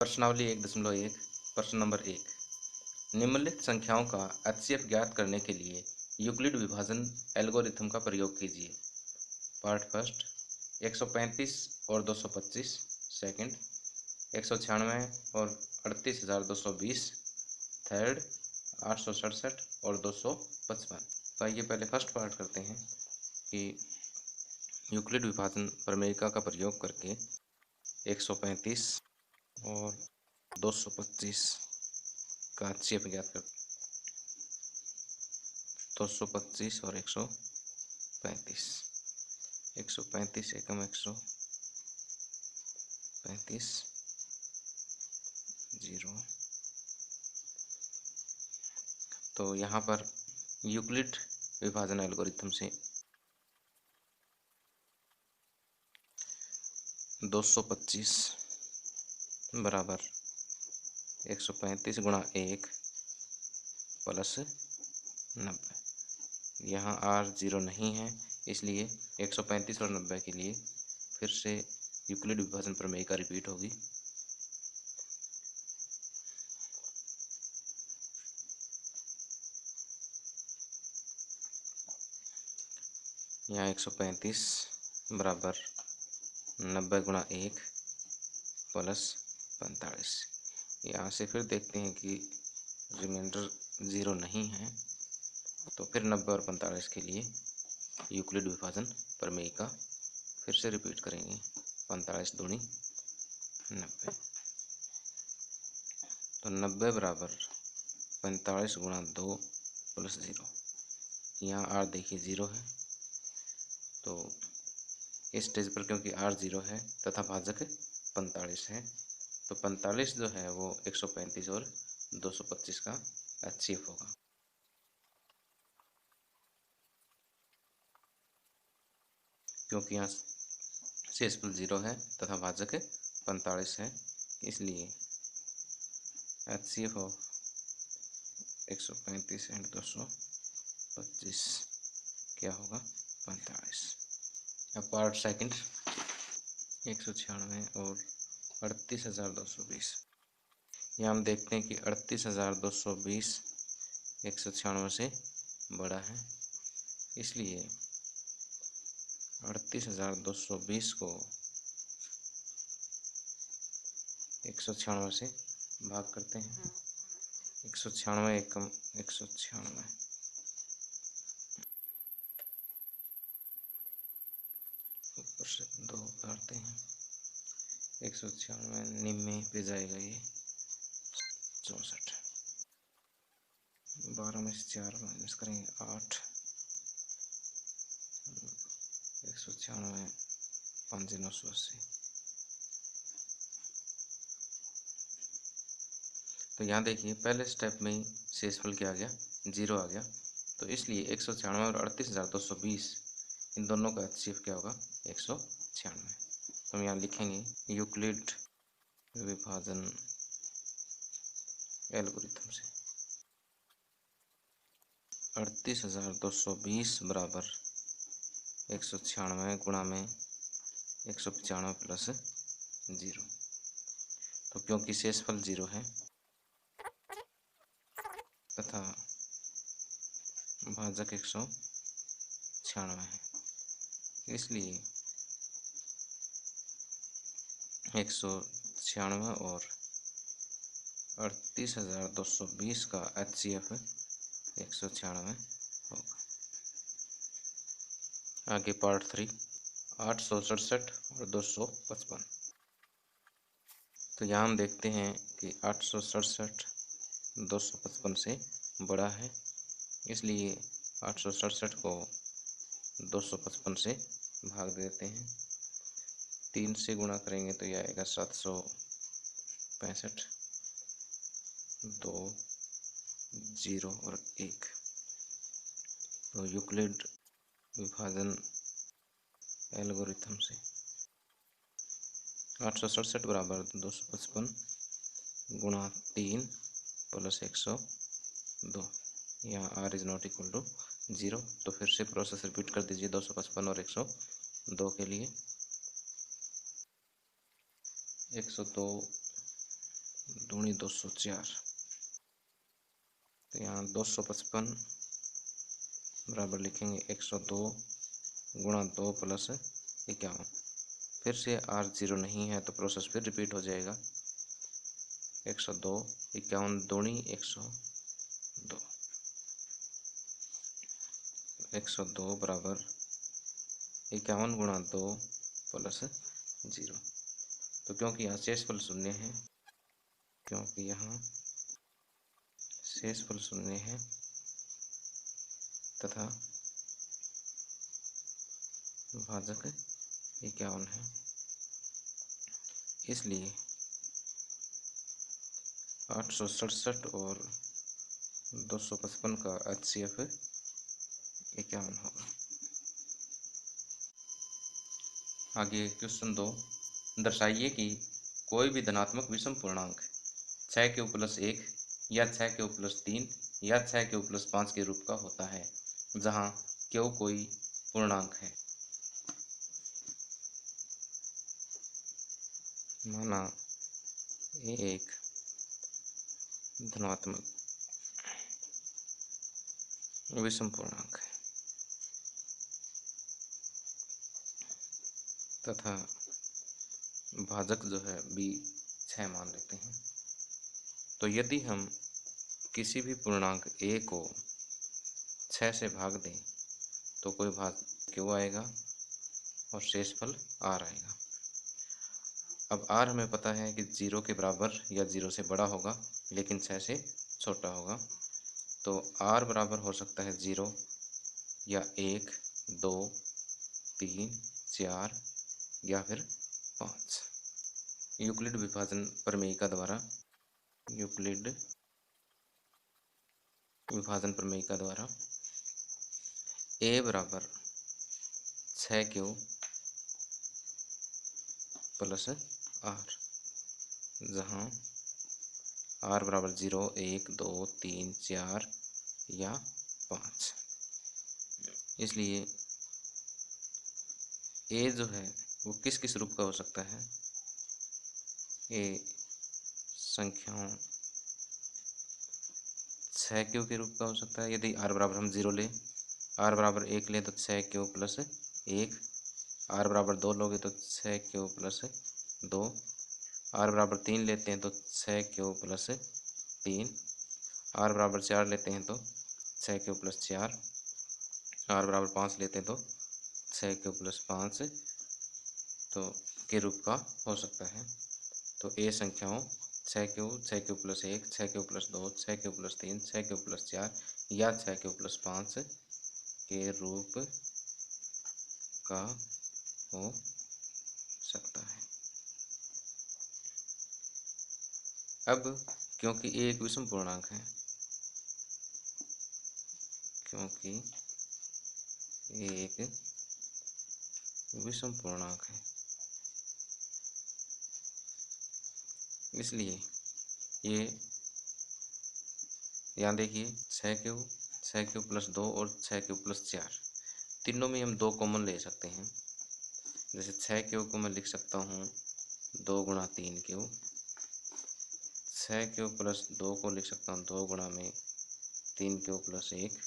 प्रश्नावली 1.1 प्रश्न नंबर 1। निम्नलिखित संख्याओं का एचसीएफ ज्ञात करने के लिए यूक्लिड विभाजन एल्गोरिथम का प्रयोग कीजिए। पार्ट फर्स्ट 135 और 225, सेकंड 196 और 38,220, थर्ड 867 और 255। तो आइए पहले फर्स्ट पार्ट करते हैं कि यूक्लिड विभाजन प्रमेयिका का प्रयोग करके 135 और 225 का एचसीएफ ज्ञात कर 225 और 135 135 एकम 135 जीरो। तो यहाँ पर यूक्लिड विभाजन एल्गोरिथम से 225 बराबर 135 गुणा 1 प्लस 90। यहाँ R 0 नहीं है, इसलिए 135 और 90 के लिए फिर से यूक्लिड विभाजन प्रमेय का रिपीट होगी। यहाँ 135 बराबर 90 गुणा 1 प्लस 45। यहाँ से फिर देखते हैं कि रिमाइंडर 0 नहीं है, तो फिर 90 और 45 के लिए यूक्लिड विभाजन प्रमेय का फिर से रिपीट करेंगे। 45 दूनी 90, तो 90 बराबर 45 गुणा 2 प्लस 0। यहाँ R देखिए 0 है, तो इस स्टेज पर क्योंकि R 0 है तथा भाजक 45 है, तो 45 जो है वो 135 और 225 का एचसीएफ होगा। क्योंकि यहाँ शेषफल 0 है तथा भाजक 45 है, इसलिए एचसीएफ ऑफ 135 एंड 225 क्या होगा 45। अब पार्ट सेकंड 196 और 38,220। यहाँ हम देखते हैं कि 38,220 196 से बड़ा है, इसलिए 38,220 को 196 से भाग करते हैं। 196 एकम 196, ऊपर से 2 उतारते हैं। 196 निम्न पे जाएगा, ये 64। 12 में से 4 माइनस करेंगे 8। 196 5 980। तो यहाँ देखिए पहले स्टेप में ही शेषफल क्या आ गया 0 आ गया, तो इसलिए 196 और 38,220 इन दोनों का एचसीएफ क्या होगा 196। तो हम यहाँ लिखेंगे यूक्लिड विभाजन एल्गोरिथम से 38,220 बराबर 196 गुणा में 195 प्लस 0। तो क्योंकि शेषफल 0 है तथा भाजक 196 है, इसलिए 196 और 38,220 का एचसीएफ 196 होगा। आगे पार्ट 3 867 और 255। तो यहाँ हम देखते हैं कि 867 255 से बड़ा है, इसलिए 867 को 255 से भाग देते हैं। 3 से गुणा करेंगे तो यह आएगा 765, 2 0 और 1। तो यूक्लिड विभाजन एल्गोरिथम से 867 बराबर 255 गुणा 3 प्लस 102। यहाँ R is not equal to 0, तो फिर से प्रोसेस रिपीट कर दीजिए 255 और 102 के लिए। 102 दूनी 204। तो यहाँ 255 बराबर लिखेंगे 102 गुणा 2 प्लस 51। फिर से R 0 नहीं है तो प्रोसेस फिर रिपीट हो जाएगा। 102 51 दूनी 102। 102 बराबर 51 गुणा 2 प्लस 0। तो क्योंकि यहाँ शेषफल शून्य है, शेषफल शून्य है तथा भाजक 51 है, इसलिए 867 और 255 का HCF 51 होगा। आगे क्वेश्चन 2, दर्शाइए कि कोई भी धनात्मक विषम पूर्णांक 6 या 6 या 6 के रूप का होता है जहाँ Q कोई पूर्णांक है। माना ये एक धनात्मक विषम पूर्णांक है तथा भाजक जो है b 6 मान लेते हैं। तो यदि हम किसी भी पूर्णांक a को 6 से भाग दें तो कोई भाग Q आएगा और शेषफल R आएगा। अब R हमें पता है कि 0 के बराबर या 0 से बड़ा होगा लेकिन 6 से छोटा होगा, तो R बराबर हो सकता है 0 या 1 2 3 4 या फिर 5। यूक्लिड विभाजन प्रमेयिका द्वारा A बराबर 6Q प्लस R, जहाँ R बराबर 0 1 2 3 4 या 5। इसलिए A जो है वो किस किस रूप का हो सकता है। A संख्याओं 6Q के रूप का हो सकता है। यदि R बराबर हम 0 लें, R बराबर 1 लें तो 6Q प्लस 1, R बराबर 2 लोगे तो 6Q प्लस 2, R बराबर 3 लेते हैं तो 6Q प्लस 3, R बराबर 4 लेते हैं तो 6Q प्लस 4, R बराबर 5 लेते हैं तो 6Q प्लस 5 तो के रूप का हो सकता है। तो A संख्याओं 6Q plus 1, 6Q plus 2, 6Q plus 3, 6Q plus 4 या 6Q प्लस 5 के रूप का हो सकता है। अब क्योंकि A एक विषम पूर्णांक है, इसलिए ये यहाँ देखिए 6Q प्लस 2 और 6Q प्लस 4 तीनों में हम 2 कॉमन ले सकते हैं। जैसे 6Q को मैं लिख सकता हूँ 2 गुणा 3Q, 6Q प्लस 2 को लिख सकता हूँ 2 गुणा में 3Q प्लस 1,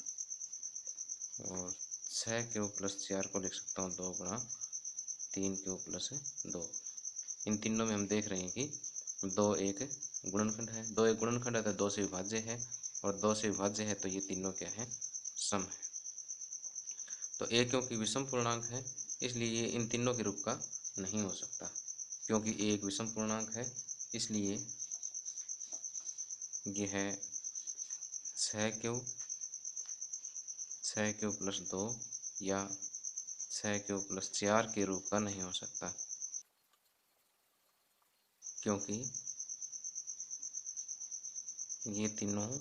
और 6Q प्लस 4 को लिख सकता हूँ 2 गुणा 3Q प्लस 2। इन तीनों में हम देख रहे हैं कि 2 एक गुणनखंड है, 2 एक गुणनखंड है तो 2 से विभाज्य है, और 2 से विभाज्य है तो ये तीनों क्या है, सम है। तो A क्योंकि विषम पूर्णांक है इसलिए ये इन तीनों के रूप का नहीं हो सकता। क्योंकि A एक विषम पूर्णांक है इसलिए ये है 6Q प्लस 2 या 6Q प्लस 4 के रूप का नहीं हो सकता, क्योंकि ये तीनों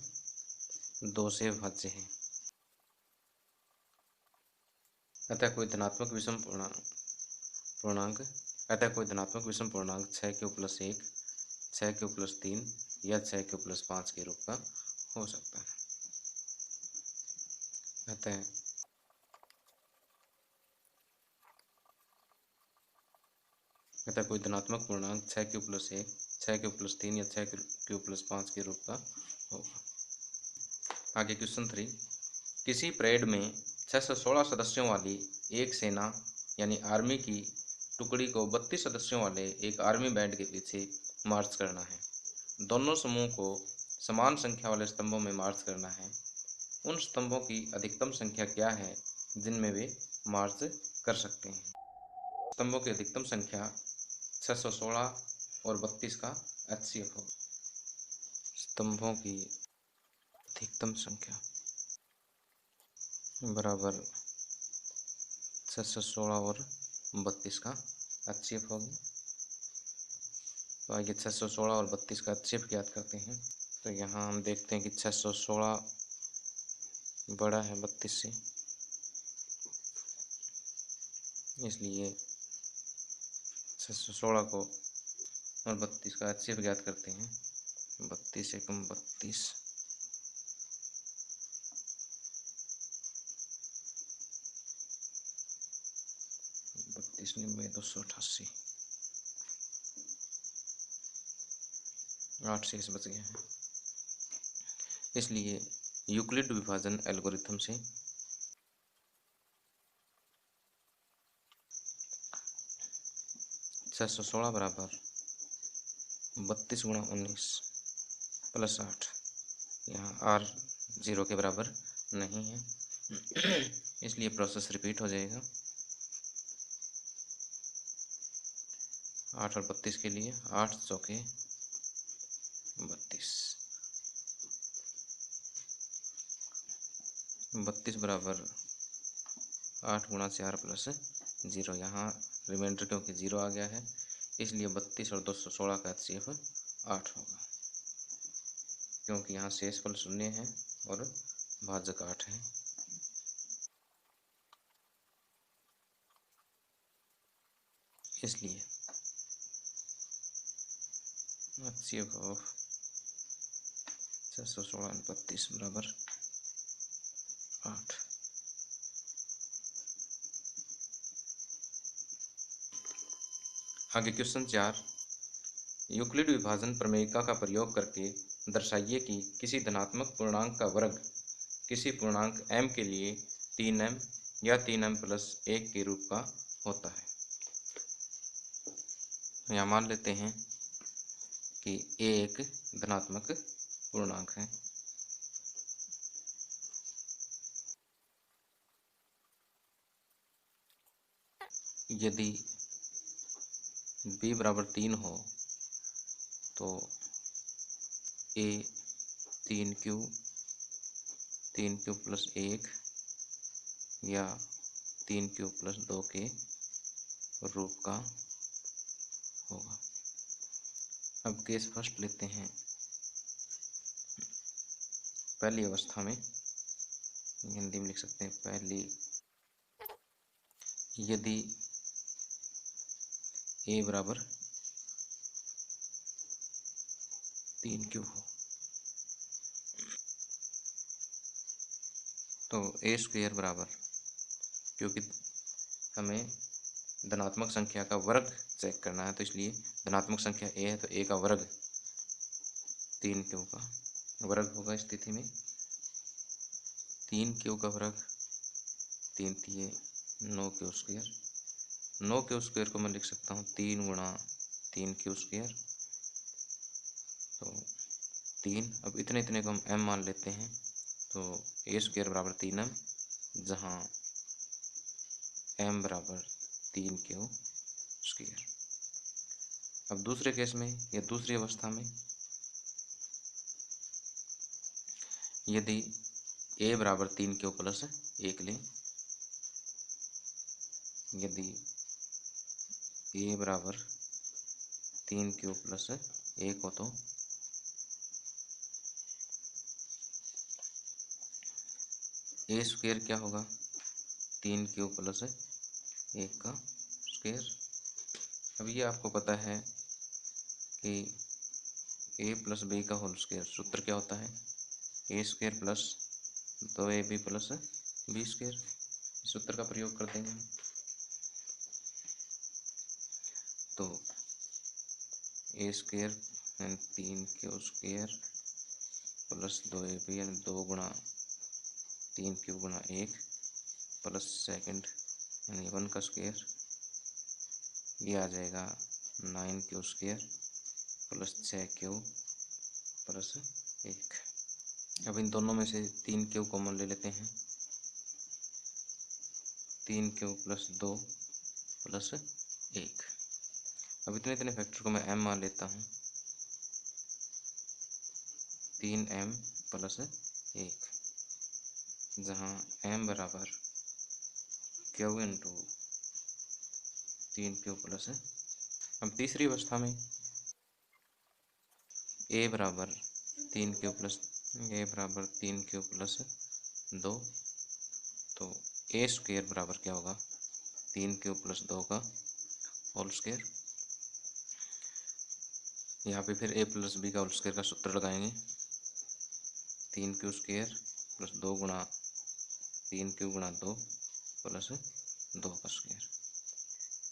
2 से विभाज्य हैं। अतः कोई धनात्मक विषम पूर्णांक 6Q प्लस 1, 6Q प्लस 3 या 6Q प्लस 5 के रूप का हो सकता है। अतः कोई धनात्मक पूर्णांक 6Q प्लस 1, 6³ + 3 या 6³ + 5 के रूप का होगा। आगे क्वेश्चन 3, किसी परेड में 616 सदस्यों वाली एक सेना यानी आर्मी की टुकड़ी को 32 सदस्यों वाले एक आर्मी बैंड के पीछे मार्च करना है। दोनों समूह को समान संख्या वाले स्तंभों में मार्च करना है। उन स्तंभों की अधिकतम संख्या क्या है जिनमें वे मार्च कर सकते हैं? स्तंभों की अधिकतम संख्या 616 और 32 का HCF होगा। स्तंभों की अधिकतम संख्या बराबर 616 और 32 का HCF होगी। तो आइए 616 और 32 का HCF ज्ञात करते हैं। तो यहाँ हम देखते हैं कि 616 बड़ा है 32 से, इसलिए 616 को और 32 का HCF ज्ञात करते हैं। 32 एकम 32, 32 90 288, 8 शेष बच गए हैं। इसलिए यूक्लिड विभाजन एल्गोरिथम से 616 बराबर 32 × 19 + 8, यहाँ R 0 के बराबर नहीं है, इसलिए प्रोसेस रिपीट हो जाएगा। 8 और 32 के लिए 8 चौके 32, 32 बराबर 8 × 4 + 0, यहाँ रिमाइंडर क्योंकि 0 आ गया है, इसलिए 32 और 216 का HCF 8 होगा, क्योंकि यहाँ शेषफल 0 है और भाजक 8 है। इसलिए HCF ऑफ 616 और 32 बराबर 8। आगे क्वेश्चन 4, यूक्लिड विभाजन प्रमेयिका का प्रयोग करके दर्शाइए कि किसी धनात्मक पूर्णांक का वर्ग किसी पूर्णांक m के लिए 3m या 3m + 1 के रूप का होता है। यहाँ मान लेते हैं कि a एक धनात्मक पूर्णांक है। यदि b बराबर 3 हो तो a 3q + 1 या 3q + 2 के रूप का होगा। अब केस फर्स्ट लेते हैं। पहली अवस्था में हिंदी में लिख सकते हैं, पहली यदि a बराबर 3q हो तो a² बराबर, क्योंकि हमें धनात्मक संख्या का वर्ग चेक करना है तो इसलिए धनात्मक संख्या a है तो a का वर्ग 3q का वर्ग होगा। इस स्थिति में 3q का वर्ग 3 × 9q², 9q² को मैं लिख सकता हूँ 3 × 3q², तो 3। अब इतने इतने को हम m मान लेते हैं तो a² बराबर 3m, जहाँ m बराबर 3q²। अब दूसरे केस में या दूसरी अवस्था में यदि a बराबर 3q + 1 लें, यदि a बराबर 3q + 1 हो तो a² क्या होगा? 3q + 1 का स्क्वायर। अब ये आपको पता है कि a + b का होल स्क्वायर सूत्र क्या होता है? a² + 2ab + b²। सूत्र का प्रयोग करते हैं हम तो a² यानी 3 क्यू² प्लस 2ab यानी 2 गुणा 3 क्यू गुणा 1 प्लस सेकंड यानी 1 का स्क्वायर, ये आ जाएगा 9 क्यू² प्लस 6 क्यू प्लस 1। अब इन दोनों में से 3 क्यू कॉमन ले लेते हैं। 3 क्यू प्लस 2 प्लस 1। अब इतने इतने फैक्टर को मैं m मान लेता हूँ। 3m प्लस 1, जहाँ m बराबर क्यू इंटू 3 क्यू प्लस। अब तीसरी अवस्था में a बराबर 3 क्यू प्लस 2, तो a स्क्वायर बराबर क्या होगा 3 क्यू प्लस 2 का होल स्क्वायर। यहाँ पे फिर a प्लस बी का होल स्क्वायर का सूत्र लगाएंगे। 3 क्यू² प्लस 2 गुणा 3 क्यू गुणा 2 प्लस 2 का स्क्वायर।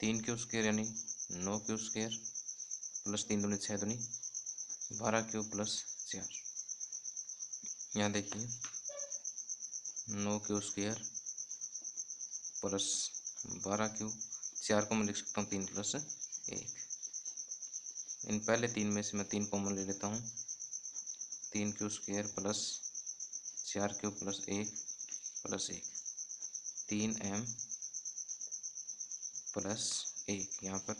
3 क्यू² यानी 9 क्यू² प्लस 3 दूनी 6 दूनी 12 क्यू प्लस 4। यहाँ देखिए 9 क्यू² प्लस 12 क्यू, 4 को मैं लिख सकता हूँ 3 प्लस 1। इन पहले 3 में से मैं 3 कॉमन ले लेता हूँ। 3 q plus 4 q plus 1 plus 1, 3m plus 1। यहाँ पर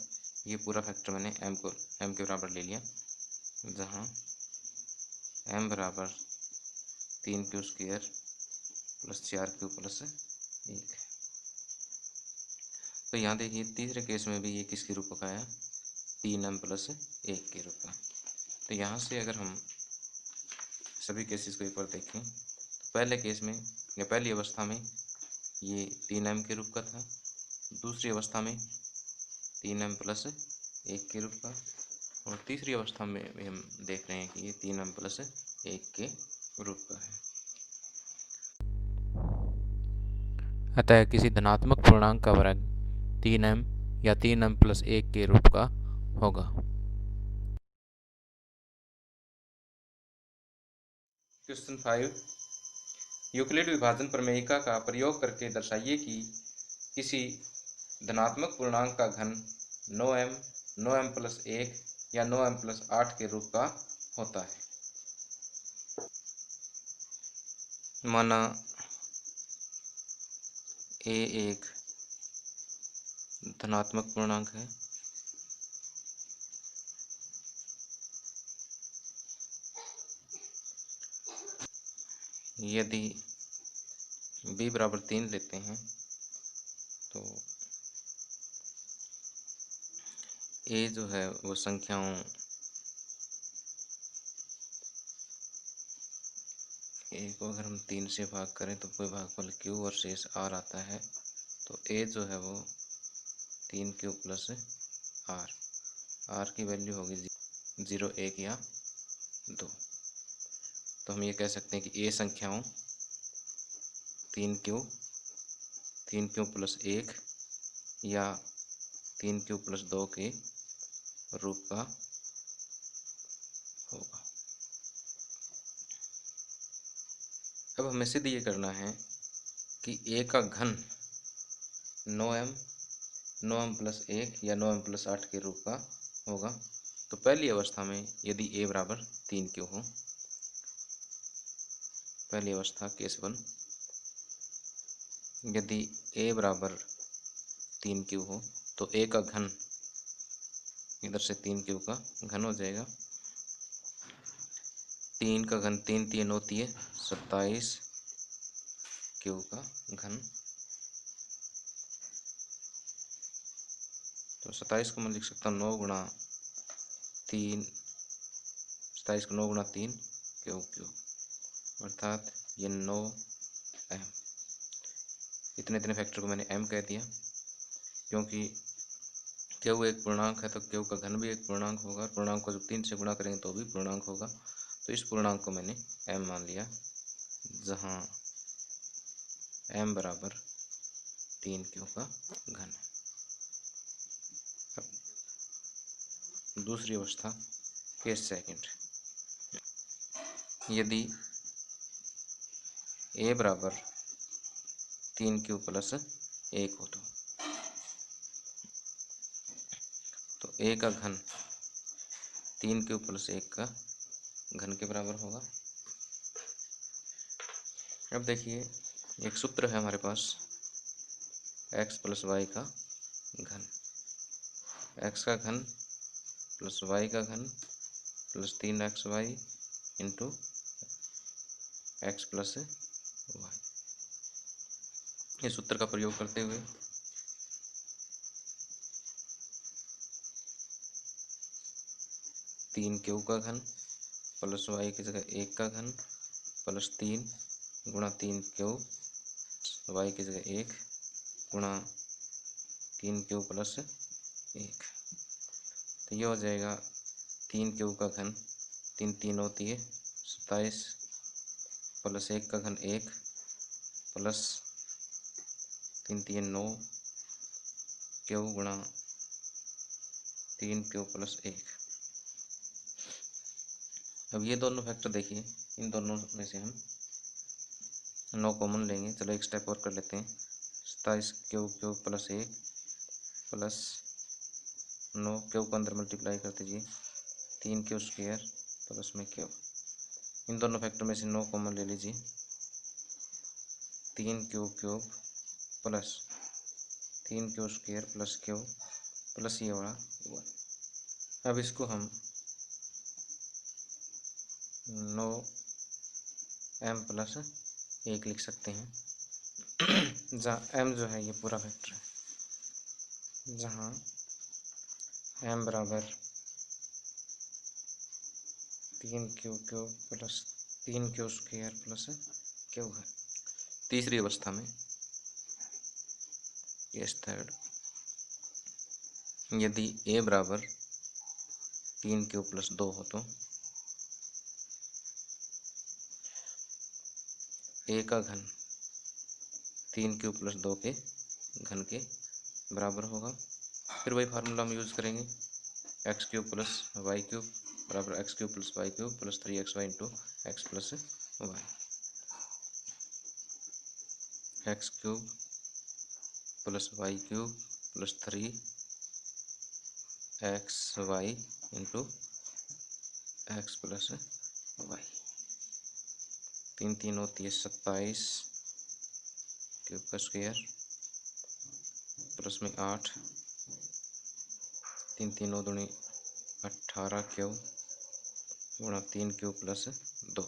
ये पूरा फैक्टर मैंने m के बराबर ले लिया, जहाँ m बराबर 3 क्यू² प्लस 4 क्यू प्लस 1। तो यहाँ देखिए तीसरे केस में भी ये किसके रूप का आया 3m प्लस 1 के रूप का। तो यहाँ से अगर हम सभी केसेस को एक बार देखें तो पहले केस में या पहली अवस्था में ये 3m के रूप का था, दूसरी अवस्था में 3m प्लस 1 के रूप का, और तीसरी अवस्था में भी हम देख रहे हैं कि ये 3m प्लस 1 के रूप का है। अतः किसी धनात्मक पूर्णांक का वर्ग 3m या 3m प्लस 1 के रूप का होगा। क्वेश्चन 5, यूक्लिड विभाजन प्रमेयिका का प्रयोग करके दर्शाइए कि किसी धनात्मक पूर्णांक का घन 9m, 9m प्लस 1 या 9m प्लस 8 के रूप का होता है। माना a एक धनात्मक पूर्णांक है, यदि b बराबर 3 लेते हैं तो a जो है वो संख्याओं a को अगर हम 3 से भाग करें तो कोई भागफल q और शेष r आता है, तो a जो है वो 3q प्लस r की वैल्यू होगी 0, 1 या 2। तो हम ये कह सकते हैं कि a संख्याओं 3q प्लस 1 या 3q प्लस 2 के रूप का होगा। अब हमें सिद्ध ये करना है कि a का घन 9m प्लस 1 या 9m प्लस 8 के रूप का होगा। तो पहली अवस्था में यदि a बराबर 3q हो, पहली अवस्था केस 1, यदि a बराबर 3q हो तो a का घन इधर से 3q का घन हो जाएगा। 3 का घन 3 3 9 3 27 q का घन। तो 27 को मैं लिख सकता हूँ 9 गुणा 3, 27 को 9 गुणा 3 क्यू, अर्थात ये 9m। इतने इतने फैक्टर को मैंने m कह दिया, क्योंकि क्यू एक पूर्णांक है तो क्यू का घन भी एक पूर्णांक होगा, पूर्णांक को जब 3 से गुणा करेंगे तो भी पूर्णांक होगा। तो इस पूर्णांक को मैंने m मान लिया, जहाँ m बराबर 3q का घन है। अब दूसरी अवस्था केस सेकंड, यदि a बराबर 3q प्लस 1 हो तो a का घन 3q प्लस 1 का घन के बराबर होगा। अब देखिए एक सूत्र है हमारे पास x प्लस वाई का घन, x का घन प्लस y का घन plus 3xy into x plus y. इस सूत्र का प्रयोग करते हुए 3q का घन प्लस y की जगह 1 का घन प्लस 3 गुणा 3q y की जगह 1 गुणा 3q प्लस 1, तो ये हो जाएगा 3q का घन 3 3 होती है 27 प्लस 1 का घन 1 प्लस 3 3 9 q गुणा 3q प्लस 1। अब ये दोनों फैक्टर देखिए, इन दोनों में से हम 9 कॉमन लेंगे। चलो एक स्टेप और कर लेते हैं। 27 क्यू प्लस 1 प्लस 9 क्यू को अंदर मल्टीप्लाई कर दीजिए 3q स्क्वायर प्लस में क्यू। इन दोनों फैक्टर में से 9 कॉमन ले लीजिए 3q cube plus 3q square plus Q plus ये वाला 1। अब इसको हम 9m प्लस 1 लिख सकते हैं, जहाँ m जो है ये पूरा वेक्टर है, जहाँ m बराबर 3q cube plus 3q square plus Q है। तीसरी अवस्था में केस थर्ड, यदि a बराबर 3q प्लस 2 हो तो a का घन 3q प्लस 2 के घन के बराबर होगा। फिर वही फार्मूला हम यूज़ करेंगे, X cube plus Y cube बराबर X cube plus Y cube plus 3xy into X plus Y. X cube plus Y cube plus 3xy into X plus Y. 3 3 होती है 27 क्यूब का स्क्वायर प्लस में 8 3 3 9 दूनी 18 cube गुणा 3q plus 2।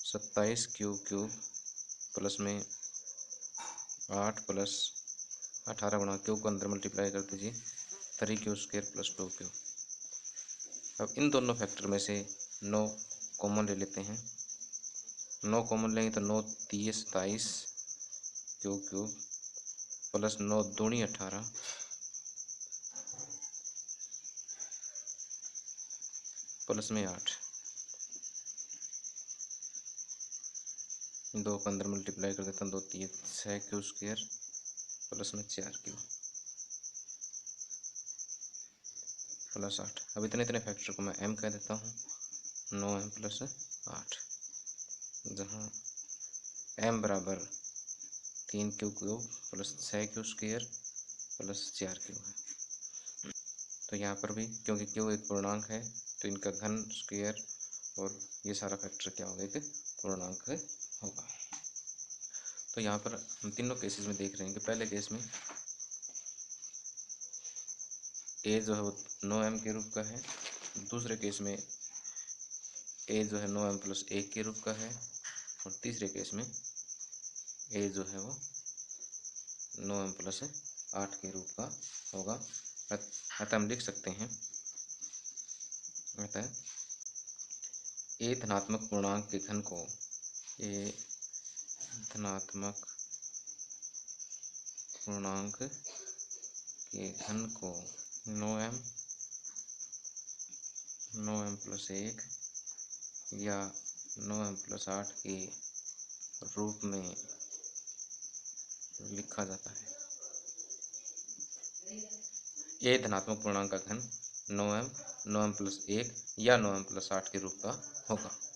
27 cube plus में 8 plus 18 गुणा cube को अंदर मल्टीप्लाई कर दीजिए 3q स्क्वायर प्लस 2q। अब इन दोनों फैक्टर में से 9 कॉमन ले लेते हैं। 9 कॉमन लेंगे तो 9 30 27 क्यूब प्लस 9 दूनी 18 प्लस में 8, 2 को अंदर मल्टीप्लाई कर देता हूँ 2 3 6q स्क्वायर प्लस में 4q प्लस 8। अब इतने फैक्टर को मैं m कह देता हूँ 9m प्लस 8, जहाँ m बराबर 3q cube plus 6q square plus 4q है। तो यहाँ पर भी क्योंकि q एक पूर्णांक है तो इनका घन स्क्वायर और ये सारा फैक्टर क्या होगा, एक पूर्णांक होगा। तो यहाँ पर हम तीनों केसेस में देख रहे हैं कि पहले केस में a जो है वो 9m के रूप का है, दूसरे केस में a जो है 9m प्लस 1 के रूप का है, और तीसरे केस में a जो है वो 9m प्लस 8 के रूप का होगा। अतः हम लिख सकते हैं, अतः a धनात्मक पूर्णांक के घन को a धनात्मक पूर्णांक के घन को 9m प्लस 1 या 9m प्लस 8 के रूप में लिखा जाता है। a धनात्मक पूर्णांक का घन 9m 9m+1 या 9m+8 के रूप का होगा।